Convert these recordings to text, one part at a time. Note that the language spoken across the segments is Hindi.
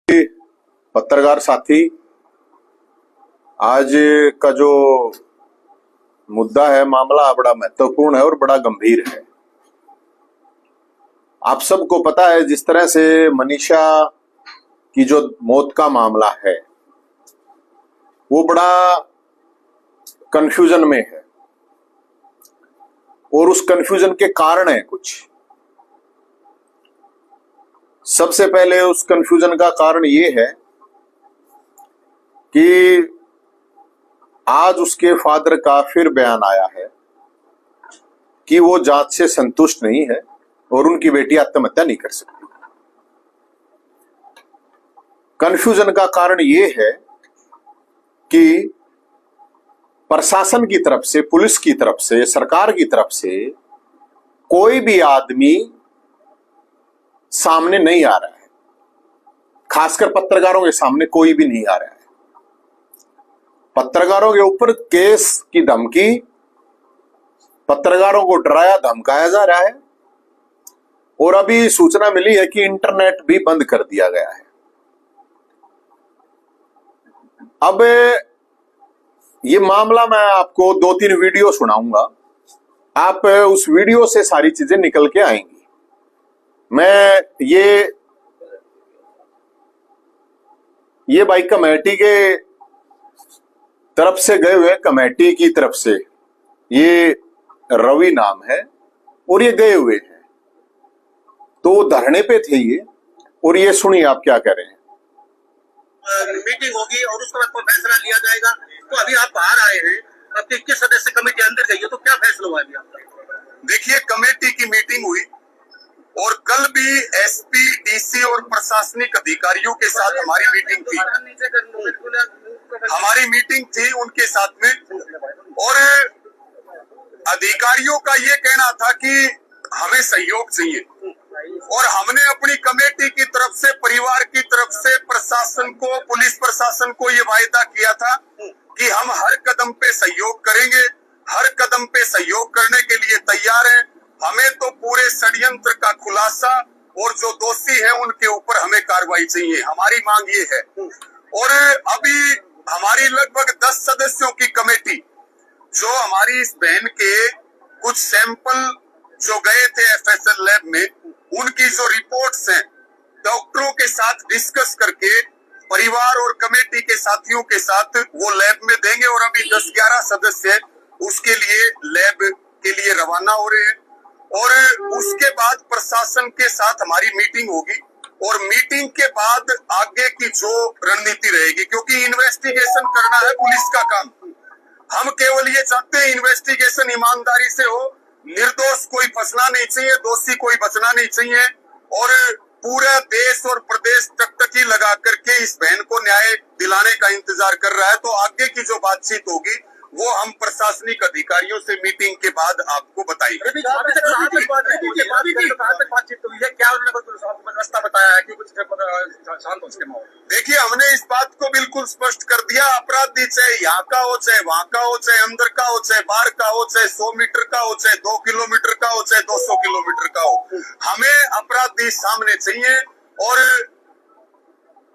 पत्रकार साथी, आज का जो मुद्दा है, मामला बड़ा महत्वपूर्ण है और बड़ा गंभीर है। आप सबको पता है जिस तरह से मनीषा की जो मौत का मामला है वो बड़ा कंफ्यूजन में है और उस कंफ्यूजन के कारण है कुछ। सबसे पहले उस कंफ्यूजन का कारण ये है कि आज उसके फादर का फिर बयान आया है कि वो जांच से संतुष्ट नहीं है और उनकी बेटी आत्महत्या नहीं कर सकती। कंफ्यूजन का कारण ये है कि प्रशासन की तरफ से, पुलिस की तरफ से, सरकार की तरफ से कोई भी आदमी सामने नहीं आ रहा है। खासकर पत्रकारों के सामने कोई भी नहीं आ रहा है। पत्रकारों के ऊपर केस की धमकी, पत्रकारों को डराया धमकाया जा रहा है और अभी सूचना मिली है कि इंटरनेट भी बंद कर दिया गया है। अब ये मामला मैं आपको 2-3 वीडियो सुनाऊंगा, आप उस वीडियो से सारी चीजें निकल के आएंगी। मैं ये भाई कमेटी के तरफ से गए हुए, कमेटी की तरफ से, ये रवि नाम है और ये गए हुए हैं, तो धरने पे थे ये। और ये सुनिए आप क्या कह रहे हैं। मीटिंग होगी और उसके बाद कोई फैसला लिया जाएगा। तो अभी आप बाहर आए हैं, अब 21 सदस्य कमेटी अंदर गई है, तो क्या फैसला हुआ अभी आपका? देखिए, कमेटी की मीटिंग हुई और कल भी एसपी, डीसी और प्रशासनिक अधिकारियों के साथ हमारी मीटिंग थी। उनके साथ में, और अधिकारियों का ये कहना था कि हमें सहयोग चाहिए और हमने अपनी कमेटी की तरफ से, परिवार की तरफ से प्रशासन को, पुलिस प्रशासन को ये वायदा किया था कि हम हर कदम पे सहयोग करेंगे, हर कदम पे सहयोग करने के लिए तैयार हैं। हमें तो पूरे षड्यंत्र का खुलासा और जो दोषी हैं उनके ऊपर हमें कार्रवाई चाहिए, हमारी मांग ये है। और अभी हमारी लगभग 10 सदस्यों की कमेटी, जो हमारी इस बहन के कुछ सैंपल जो गए थे एफएसएल लैब में, उनकी जो रिपोर्ट्स हैं, डॉक्टरों के साथ डिस्कस करके परिवार और कमेटी के साथियों के साथ वो लैब में देंगे। और अभी 10-11 सदस्य उसके लिए लैब के लिए रवाना हो रहे हैं और उसके बाद प्रशासन के साथ हमारी मीटिंग होगी और मीटिंग के बाद आगे की जो रणनीति रहेगी, क्योंकि इन्वेस्टिगेशन करना है पुलिस का काम। हम केवल ये चाहते हैं इन्वेस्टिगेशन ईमानदारी से हो, निर्दोष कोई फंसना नहीं चाहिए, दोषी कोई बचना नहीं चाहिए। और पूरा देश और प्रदेश टकटकी लगा करके इस बहन को न्याय दिलाने का इंतजार कर रहा है। तो आगे की जो बातचीत होगी वो हम प्रशासनिक अधिकारियों से मीटिंग के बाद आपको बताएंगे। देखिए, हमने इस बात को बिल्कुल स्पष्ट कर दिया, अपराधी चाहे यहाँ का हो, चाहे वहाँ का हो, चाहे अंदर का हो, चाहे बाहर का हो, चाहे 100 मीटर का हो, चाहे 2 किलोमीटर का हो, चाहे 200 किलोमीटर का हो, हमें अपराधी सामने चाहिए और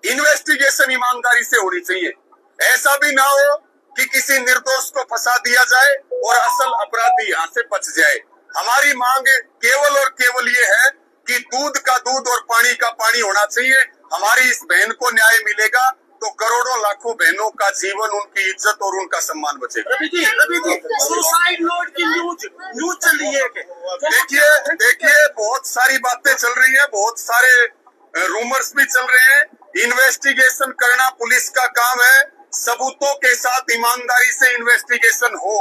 इन्वेस्टिगेशन ईमानदारी से होनी चाहिए। ऐसा भी ना हो कि किसी निर्दोष को फंसा दिया जाए और असल अपराधी यहाँ से बच जाए। हमारी मांग केवल और केवल ये है कि दूध का दूध और पानी का पानी होना चाहिए। हमारी इस बहन को न्याय मिलेगा तो करोड़ों लाखों बहनों का जीवन, उनकी इज्जत और उनका सम्मान बचेगा। सुसाइड नोट की न्यूज चल रही है। देखिए, बहुत सारी बातें चल रही है, बहुत सारे रूमर्स भी चल रहे हैं। इन्वेस्टिगेशन करना पुलिस का काम है, सबूतों के साथ ईमानदारी से इन्वेस्टिगेशन हो।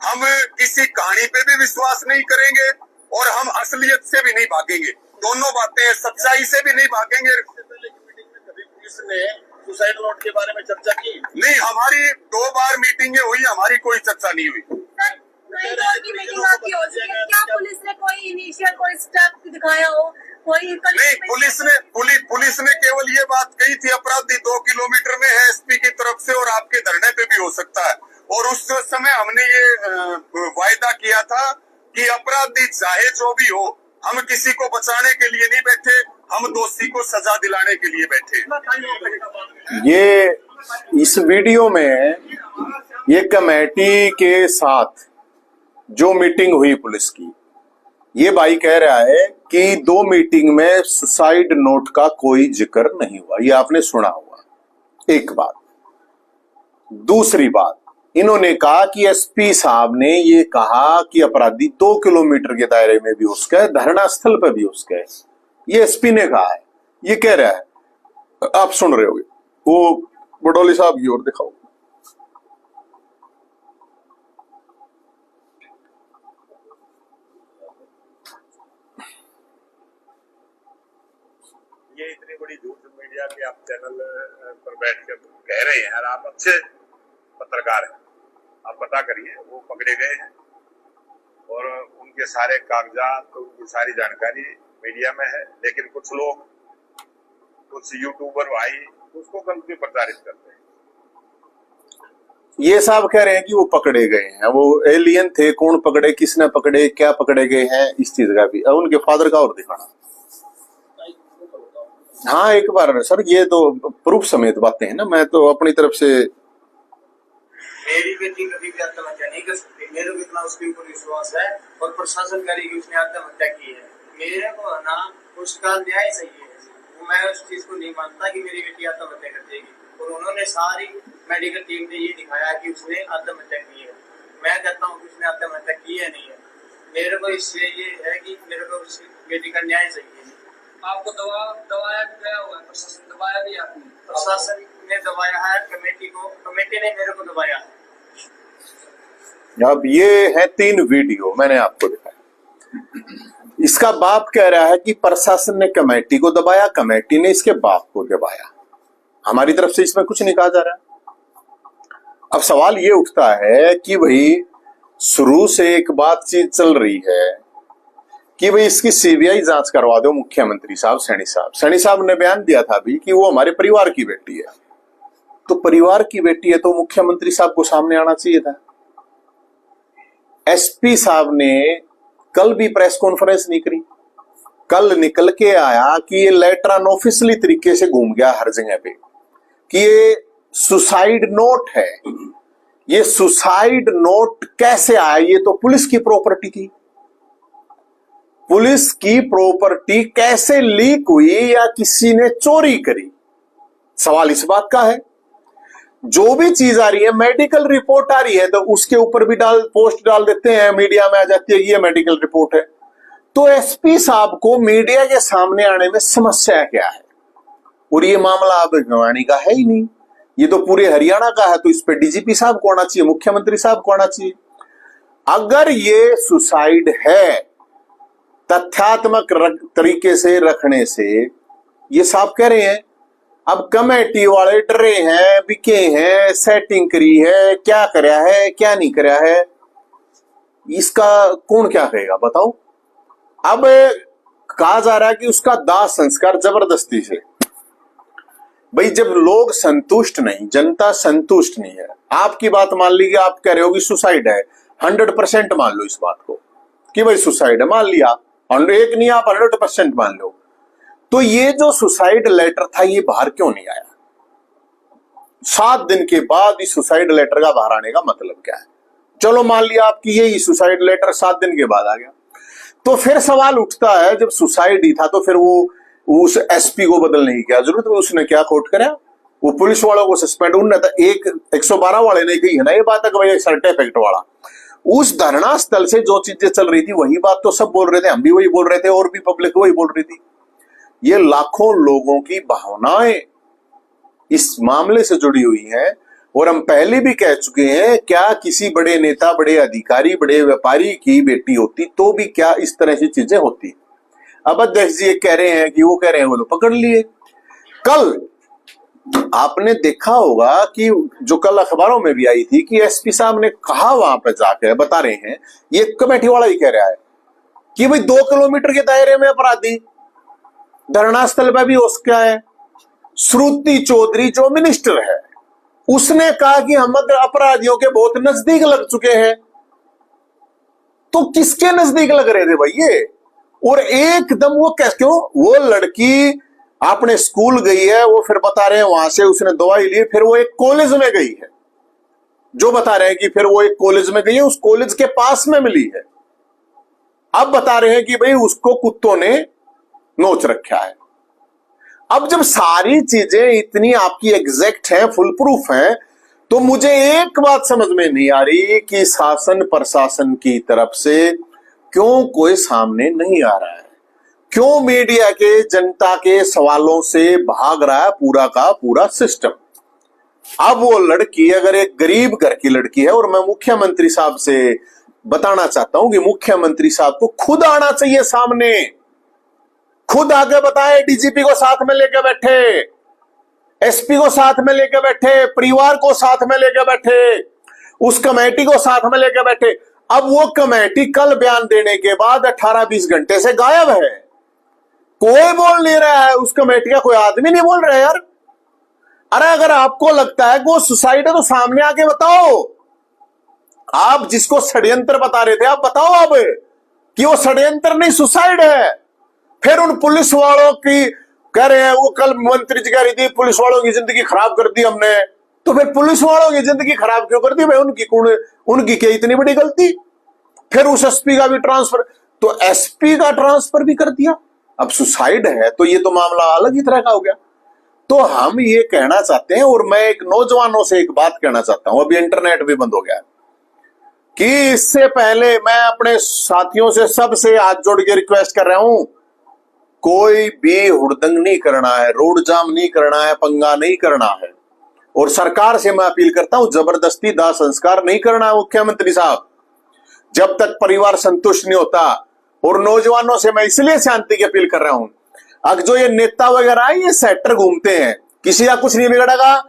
हम किसी कहानी पे भी विश्वास नहीं करेंगे और हम असलियत से भी नहीं भागेंगे। दोनों बातें, सच्चाई से भी नहीं भागेंगे। पुलिस ने सुसाइड नोट के बारे में चर्चा की नहीं, हमारी 2 बार मीटिंगें हुई, हमारी कोई चर्चा नहीं हुई। क्या पुलिस ने कोई इनिशियल कोई स्टेप दिखाया हो? नहीं, पुलिस ने केवल ये बात कही थी, अपराधी 2 किलोमीटर में है एसपी की तरफ से और आपके धरने पे भी हो सकता है। और उस समय हमने ये वायदा किया था कि अपराधी चाहे जो भी हो, हम किसी को बचाने के लिए नहीं बैठे, हम दोषी को सजा दिलाने के लिए बैठे हैं। ये इस वीडियो में ये कमेटी के साथ जो मीटिंग हुई पुलिस की, ये भाई कह रहा है कि 2 मीटिंग में सुसाइड नोट का कोई जिक्र नहीं हुआ। ये आपने सुना हुआ, एक बात। दूसरी बात, इन्होंने कहा कि एसपी साहब ने ये कहा कि अपराधी 2 किलोमीटर के दायरे में भी उसका है, धरना स्थल पर भी उसका है। ये एसपी ने कहा है, ये कह रहा है। आप सुन रहे होगे। वो बडोली साहब की ओर दिखाओ। ये इतनी बड़ी झूठ मीडिया के आप चैनल पर बैठ के कह रहे हैं, और आप अच्छे पत्रकार हैं, आप पता करिए वो पकड़े गए हैं और उनके सारे कागजात, उनकी सारी जानकारी मीडिया में है। लेकिन कुछ लोग, कुछ यूट्यूबर भाई उसको गलत भी प्रचारित करते हैं। ये साहब कह रहे हैं कि वो पकड़े गए हैं, वो एलियन थे, कौन पकड़े, किसने पकड़े, क्या पकड़े गए हैं, इस चीज का भी। अब उनके फादर का और दिखाना। हाँ एक बार सर, ये तो प्रूफ समेत बातें हैं ना, मैं तो अपनी तरफ से। मेरी बेटी कभी भी आत्महत्या नहीं कर सकती, मेरे को इतना उसके ऊपर विश्वास है और प्रशासन करेगी उसने आत्महत्या की है। मेरे को ना उसका न्याय चाहिए, मैं उस चीज को नहीं मानता कि मेरी बेटी आत्महत्या कर देगी। और उन्होंने सारी मेडिकल टीम ने ये दिखाया कि उसने आत्महत्या की है। मैं कहता हूँ कि उसने आत्महत्या की है नहीं है। मेरे को इससे ये है कि मेरे को उस बेटी का न्याय चाहिए। आपको दबाया भी गया हुआ है, प्रशासन दबाया भी आपने? प्रशासन ने दबाया है, कमेटी ने मेरे को दबाया है। अब ये है 3 वीडियो मैंने आपको दिखाया। इसका बाप कह रहा है कि प्रशासन ने कमेटी को दबाया, कमेटी ने इसके बाप को दबाया। हमारी तरफ से इसमें कुछ नहीं कहा जा रहा। अब सवाल ये उठता है कि भाई शुरू से एक बातचीत चल रही है कि भाई इसकी सीबीआई जांच करवा दो। मुख्यमंत्री साहब, सैनी साहब ने बयान दिया था अभी कि वो हमारे परिवार की बेटी है। तो परिवार की बेटी है तो मुख्यमंत्री साहब को सामने आना चाहिए था। एसपी साहब ने कल भी प्रेस कॉन्फ्रेंस नहीं करी। कल निकल के आया कि ये लेटर अनऑफिशियली तरीके से घूम गया हर जगह पे कि ये सुसाइड नोट है। ये सुसाइड नोट कैसे आया? ये तो पुलिस की प्रॉपर्टी थी। पुलिस की प्रॉपर्टी कैसे लीक हुई या किसी ने चोरी करी? सवाल इस बात का है। जो भी चीज आ रही है, मेडिकल रिपोर्ट आ रही है तो उसके ऊपर भी पोस्ट डाल देते हैं, मीडिया में आ जाती है ये मेडिकल रिपोर्ट है। तो एसपी साहब को मीडिया के सामने आने में समस्या क्या है? और ये मामला अब भिवानी का है ही नहीं, ये तो पूरे हरियाणा का है। तो इस पे डीजीपी साहब को आना चाहिए, मुख्यमंत्री साहब को आना चाहिए। अगर ये सुसाइड है तथ्यात्मक तरीके से रखने से, ये साहब कह रहे हैं अब कमेटी वाले डरे हैं, बिके हैं, सेटिंग करी है, क्या करया है क्या नहीं करया है, इसका कौन क्या कहेगा बताओ। अब कहा जा रहा है कि उसका दाह संस्कार जबरदस्ती से। भाई जब लोग संतुष्ट नहीं, जनता संतुष्ट नहीं है, आपकी बात मान लीजिए, आप कह रहे हो कि सुसाइड है, 100% मान लो इस बात को कि भाई सुसाइड है, मान लिया, एक नहीं आप 100% मान लो। तो ये जो सुसाइड लेटर था ये बाहर क्यों नहीं आया? 7 दिन के बाद इस सुसाइड लेटर का बाहर आने का मतलब क्या है? चलो मान लिया आपकी ये सुसाइड लेटर 7 दिन के बाद आ गया, तो फिर सवाल उठता है जब सुसाइड ही था तो फिर वो उस एसपी को बदलने की क्या जरूरत है? उसने क्या कोर्ट कराया? वो पुलिस वालों को सस्पेंड उन्होंने था, 112 वाले ने कही है ना ये बात है कि भाई सर्टिफिकेट वाला। उस धरना स्थल से जो चीजें चल रही थी वही बात तो सब बोल रहे थे, हम भी वही बोल रहे थे और भी पब्लिक वही बोल रही थी। ये लाखों लोगों की भावनाएं इस मामले से जुड़ी हुई हैं और हम पहले भी कह चुके हैं, क्या किसी बड़े नेता, बड़े अधिकारी, बड़े व्यापारी की बेटी होती तो भी क्या इस तरह की चीजें होती? अब अध्यक्ष जी कह रहे हैं कि वो कह रहे हैं वो तो पकड़ लिए। कल आपने देखा होगा कि जो कल अखबारों में भी आई थी कि एसपी साहब ने कहा, वहां पर जाकर बता रहे हैं, ये कमेटी वाला ही कह रहा है कि भाई 2 किलोमीटर के दायरे में अपराधी, धरना स्थल पर भी उसका है। श्रुति चौधरी जो मिनिस्टर है उसने कहा कि हम अपराधियों के बहुत नजदीक लग चुके हैं। तो किसके नजदीक लग रहे थे भाई? ये और एकदम वो कैसे, क्यों वो लड़की आपने स्कूल गई है, वो फिर बता रहे हैं वहां से उसने दवाई ली, फिर वो एक कॉलेज में गई है, जो बता रहे हैं कि फिर वो एक कॉलेज में गई है, उस कॉलेज के पास में मिली है। अब बता रहे हैं कि भाई उसको कुत्तों ने नोच रखा है। अब जब सारी चीजें इतनी आपकी एग्जैक्ट हैं, फुल प्रूफ हैं, तो मुझे एक बात समझ में नहीं आ रही कि शासन प्रशासन की तरफ से क्यों कोई सामने नहीं आ रहा है, क्यों मीडिया के जनता के सवालों से भाग रहा है पूरा का पूरा सिस्टम। अब वो लड़की अगर एक गरीब घर की लड़की है, और मैं मुख्यमंत्री साहब से बताना चाहता हूं कि मुख्यमंत्री साहब को खुद आना चाहिए सामने, खुद आगे बताए, डीजीपी को साथ में लेकर बैठे, एसपी को साथ में लेकर बैठे, परिवार को साथ में लेकर बैठे, उस कमेटी को साथ में लेकर बैठे। अब वो कमेटी कल बयान देने के बाद 18-20 घंटे से गायब है, कोई बोल नहीं रहा है, उस कमेटी का कोई आदमी नहीं बोल रहा है यार। अरे अगर आपको लगता है कि वो सुसाइड है तो सामने आके बताओ। आप जिसको षड्यंत्र बता रहे थे, आप बताओ अब कि वो षड्यंत्र नहीं, सुसाइड है। फिर उन पुलिस वालों की कह रहे हैं, वो कल मंत्री जी कह रही थी पुलिस वालों की जिंदगी खराब कर दी हमने, तो फिर पुलिस वालों की जिंदगी खराब क्यों कर दी भाई? उनकी क्या इतनी बड़ी गलती? फिर उस एसपी का भी ट्रांसफर, तो एसपी का ट्रांसफर भी कर दिया। अब सुसाइड है तो ये तो मामला अलग ही तरह का हो गया। तो हम ये कहना चाहते हैं, और मैं एक नौजवानों से एक बात कहना चाहता हूं, अभी इंटरनेट भी बंद हो गया है, कि इससे पहले मैं अपने साथियों से सबसे हाथ जोड़ के रिक्वेस्ट कर रहा हूं, कोई भी हुड़दंग नहीं करना है, रोड जाम नहीं करना है, पंगा नहीं करना है। और सरकार से मैं अपील करता हूं, जबरदस्ती दाह संस्कार नहीं करना है मुख्यमंत्री साहब, जब तक परिवार संतुष्ट नहीं होता। और नौजवानों से मैं इसलिए शांति की अपील कर रहा हूं, अब जो ये नेता वगैरह ये सेक्टर घूमते हैं, किसी का कुछ नहीं बिगड़ेगा।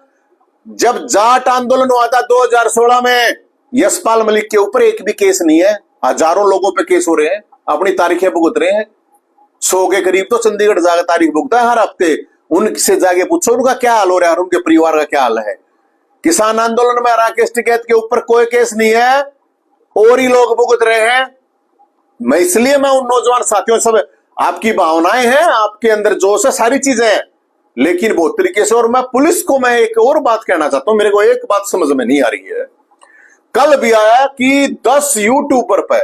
जब जाट आंदोलन हुआ था 2016 में, यशपाल मलिक के ऊपर एक भी केस नहीं है, हजारों लोगों पे केस हो रहे हैं, अपनी तारीखें भुगत रहे हैं। 100 के करीब तो चंडीगढ़ जाकर तारीख भुगता है हर हफ्ते। उनसे जाके पूछो उनका क्या हाल हो रहा है और उनके परिवार का क्या हाल है। किसान आंदोलन में राकेश टिकैत के ऊपर कोई केस नहीं है, और ही लोग भुगत रहे हैं। मैं इसलिए मैं उन नौजवान साथियों, सब आपकी भावनाएं हैं, आपके अंदर जोश है, सारी चीजें हैं, लेकिन बहुत तरीके से। और मैं पुलिस को मैं एक और बात कहना चाहता हूं, मेरे को एक बात समझ में नहीं आ रही है। कल भी आया कि 10 यूट्यूबर पे,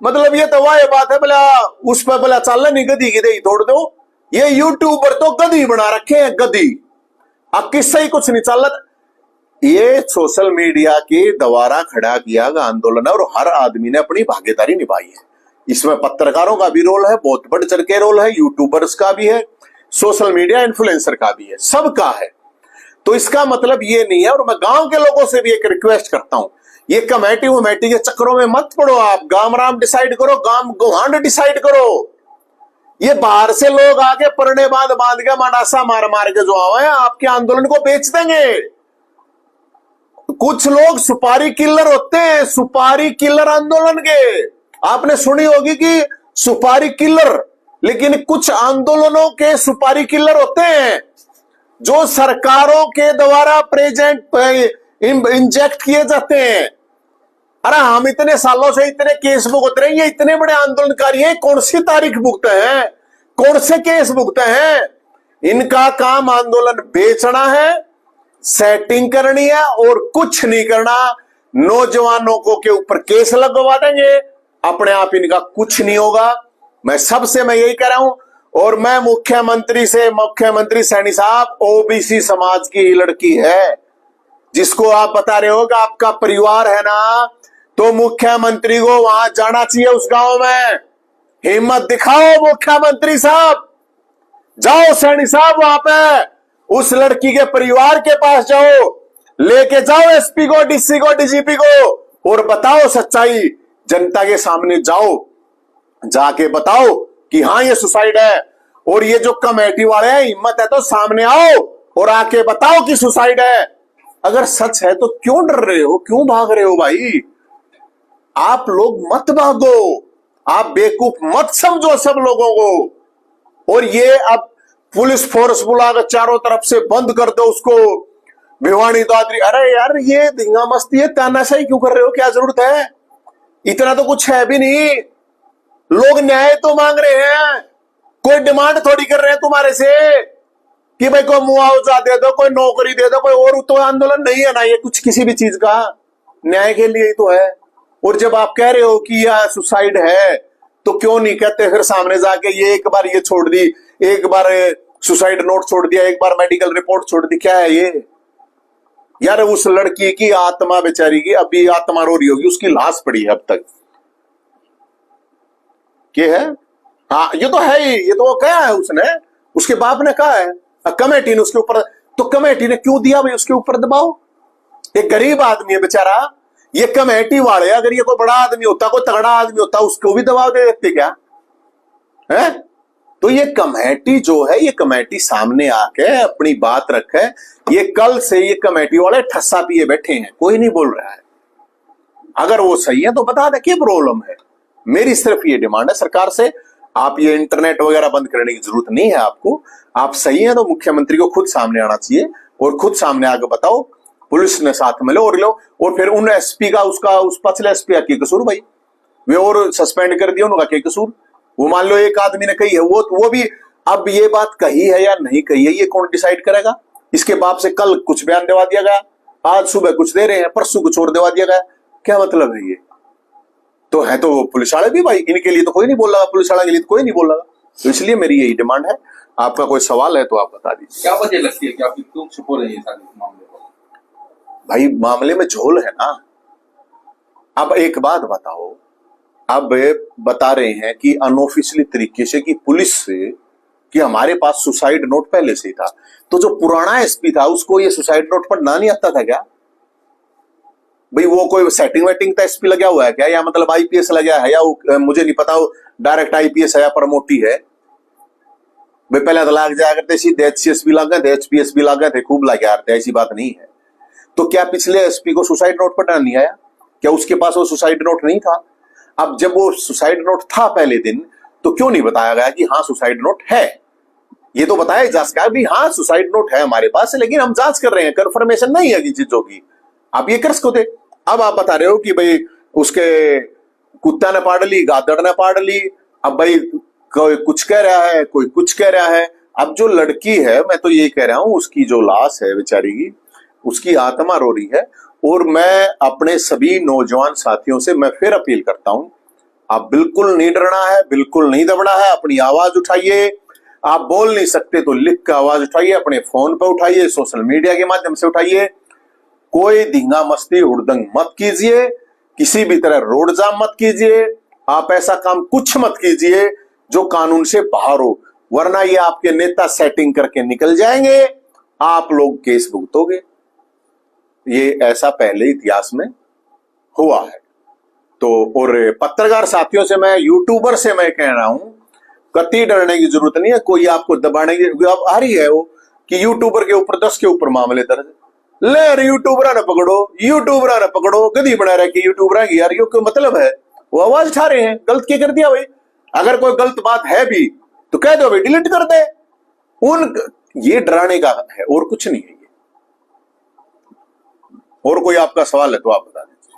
मतलब ये तो वाह बात है, बोला उस पर बोला चल नहीं, गधी की दही तोड़ दो। ये यूट्यूबर तो गधी बना रखे हैं, गधी। अब किससे ही कुछ नहीं चल रहा। ये सोशल मीडिया के द्वारा खड़ा किया गया आंदोलन है, और हर आदमी ने अपनी भागीदारी निभाई है। इसमें पत्रकारों का भी रोल है, बहुत बढ़ चढ़ के रोल है, यूट्यूबर्स का भी है, सोशल मीडिया इन्फ्लुएंसर का भी है, सबका है। तो इसका मतलब ये नहीं है। और मैं गांव के लोगों से भी एक रिक्वेस्ट करता हूं, ये कमेटी वमेटी के चक्करों में मत पड़ो। आप गांव राम डिसाइड करो, गांव गोहांड डिसाइड करो। ये बाहर से लोग आके परने बांध के मनासा मार मार के जो आए हैं, आपके आंदोलन को बेच देंगे। कुछ लोग सुपारी किलर होते हैं, सुपारी किलर आंदोलन के, आपने सुनी होगी कि सुपारी किलर, लेकिन कुछ आंदोलनों के सुपारी किलर होते हैं जो सरकारों के द्वारा प्रेजेंट इंजेक्ट किए जाते हैं। अरे हम इतने सालों से इतने केस भुगत रहे हैं, ये इतने बड़े आंदोलनकारी हैं, कौन सी तारीख भुगते हैं, कौन से केस भुगते हैं? इनका काम आंदोलन बेचना है, सेटिंग करनी है, और कुछ नहीं करना। नौजवानों को के ऊपर केस लगवा देंगे, अपने आप इनका कुछ नहीं होगा। मैं सबसे मैं यही कह रहा हूं। और मैं मुख्यमंत्री से, मुख्यमंत्री सैनी साहब ओबीसी समाज की लड़की है, जिसको आप बता रहे हो कि आपका परिवार है ना, तो मुख्यमंत्री को वहां जाना चाहिए, उस गांव में हिम्मत दिखाओ। मुख्यमंत्री साहब जाओ, सैनी साहब वहां पे उस लड़की के परिवार के पास जाओ, लेके जाओ एसपी को, डीसी को, डीजीपी को, और बताओ सच्चाई, जनता के सामने जाओ, जाके बताओ कि हाँ ये सुसाइड है। और ये जो कमेटी वाले हैं, हिम्मत है तो सामने आओ और आके बताओ कि सुसाइड है। अगर सच है तो क्यों डर रहे हो, क्यों भाग रहे हो भाई? आप लोग मत भागो, आप बेवकूफ मत समझो सब लोगों को। और ये अब पुलिस फोर्स बुलाकर चारों तरफ से बंद कर दो उसको, भिवानी दादरी। अरे यार ये धींगा मस्ती है, तानाशाही क्यों कर रहे हो? क्या जरूरत है? इतना तो कुछ है भी नहीं। लोग न्याय तो मांग रहे हैं, कोई डिमांड थोड़ी कर रहे हैं तुम्हारे से कि भाई कोई मुआवजा दे दो, कोई नौकरी दे दो, कोई और तो आंदोलन नहीं है ना ये कुछ किसी भी चीज का, न्याय के लिए ही तो है। और जब आप कह रहे हो कि यह सुसाइड है तो क्यों नहीं कहते फिर सामने जाके ये एक बार ये छोड़ दी, एक बार सुसाइड नोट छोड़ दिया, एक बार मेडिकल रिपोर्ट छोड़ दी, क्या है ये यार? उस लड़की की आत्मा बेचारी की अभी आत्मा रो रही होगी, उसकी लाश पड़ी है अब तक, ये है। हाँ ये तो है ही, ये तो कहा है उसने, उसके बाप ने कहा है, कमेटी ने उसके ऊपर, तो कमेटी ने क्यों दिया भाई उसके ऊपर दबाव? एक गरीब आदमी है बेचारा, ये कमेटी वाले, अगर ये कोई बड़ा आदमी होता, कोई तगड़ा आदमी होता, उसको भी दबाव दे देते क्या है? तो ये कमेटी जो है, ये कमेटी सामने आके अपनी बात रखे। ये कल से ये कमेटी वाले ठस्सा पिए बैठे हैं, कोई नहीं बोल रहा है। अगर वो सही है तो बता दे क्या प्रॉब्लम है। मेरी सिर्फ ये डिमांड है सरकार से, आप ये इंटरनेट वगैरह बंद करने की जरूरत नहीं है आपको। आप सही है तो मुख्यमंत्री को खुद सामने आना चाहिए और खुद सामने आके बताओ, पुलिस ने साथ में लो और लो, और फिर उन एसपी का उसका उस पछले एसपी का क्या कसूर भाई? वे और सस्पेंड कर दिया, उनका क्या कसूर? वो मान लो एक आदमी ने कही है, वो भी अब ये बात कही है या नहीं कही है ये कौन डिसाइड करेगा? इसके बाप से कल कुछ बयान दिलवा दिया गया, आज सुबह कुछ दे रहे हैं, परसों कुछ और दिलवा दिया गया, क्या मतलब है ये? तो है तो पुलिस वाले भी भाई, इनके लिए तो कोई नहीं बोल रहा, पुलिस वाले के लिए तो कोई नहीं बोल रहा। तो इसलिए मेरी यही डिमांड है। आपका कोई सवाल है तो आप बता दीजिए। क्या वजह लगती है कि आप क्यों छुप रहे हैं सारे मामले को? भाई मामले में झोल है ना। अब एक बात बताओ, अब बता रहे हैं कि अनऑफिशियली तरीके से कि पुलिस से कि हमारे पास सुसाइड नोट पहले से ही था, तो जो पुराना एसपी था उसको ये सुसाइड नोट पढ़ना नहीं आता था क्या भाई? वो कोई सेटिंग वेटिंग का एसपी लगा हुआ है क्या, या मतलब आईपीएस लगा है, या मुझे नहीं पता डायरेक्ट आईपीएस है या प्रमोटी है भाई? पहले तो लाग जाया करते सीधे एचसीएस भी लागे थे, एचपीएस भी लागे थे, खूब लागे आते, ऐसी बात नहीं है। तो क्या पिछले एसपी को सुसाइड नोट पढ़ना नहीं आया क्या? उसके पास वो सुसाइड नोट नहीं था? अब जब वो सुसाइड नोट था पहले दिन, तो क्यों नहीं बताया गया कि हाँ सुसाइड नोट है? ये तो बताया जा सकता है भी हाँ सुसाइड नोट है हमारे पास, लेकिन हम जांच कर रहे हैं, कंफर्मेशन नहीं है कि चीजों की। आप ये कर सकते। अब आप बता रहे हो कि भाई उसके कुत्ता ने पाड़ ली, गादड़ ने पाड़ ली, अब भाई कोई कुछ कह रहा है, कोई कुछ कह रहा है। अब जो लड़की है, मैं तो यही कह रहा हूं, उसकी जो लाश है बेचारी की, उसकी आत्मा रो रही है। और मैं अपने सभी नौजवान साथियों से मैं फिर अपील करता हूं, आप बिल्कुल नहीं डरना है, बिल्कुल नहीं दबना है, अपनी आवाज उठाइए। आप बोल नहीं सकते तो लिख कर आवाज उठाइए, अपने फोन पे उठाइए, सोशल मीडिया के माध्यम से उठाइए। कोई धींगा मस्ती हुड़दंग मत कीजिए, किसी भी तरह रोड जाम मत कीजिए, आप ऐसा काम कुछ मत कीजिए जो कानून से बाहर हो, वरना ये आपके नेता सेटिंग करके निकल जाएंगे, आप लोग केस भुगतोगे। ये ऐसा पहले इतिहास में हुआ है। तो और पत्रकार साथियों से मैं, यूट्यूबर से मैं कह रहा हूं, कतई डरने की जरूरत नहीं है। कोई आपको दबाने की अब आ रही है वो कि यूट्यूबर के ऊपर 10 के ऊपर मामले दर्ज, ले यूट्यूबर ने पकड़ो, यूट्यूबर ने पकड़ो, गधी बना रहे कि यूट्यूबर की यार, ये क्यों मतलब है? वो आवाज उठा रहे हैं, गलत क्या कर दिया भाई? अगर कोई गलत बात है भी तो कह दो भाई, डिलीट कर दे। उन ये डराने का है और कुछ नहीं है। और कोई आपका सवाल है तो आप बता दीजिए।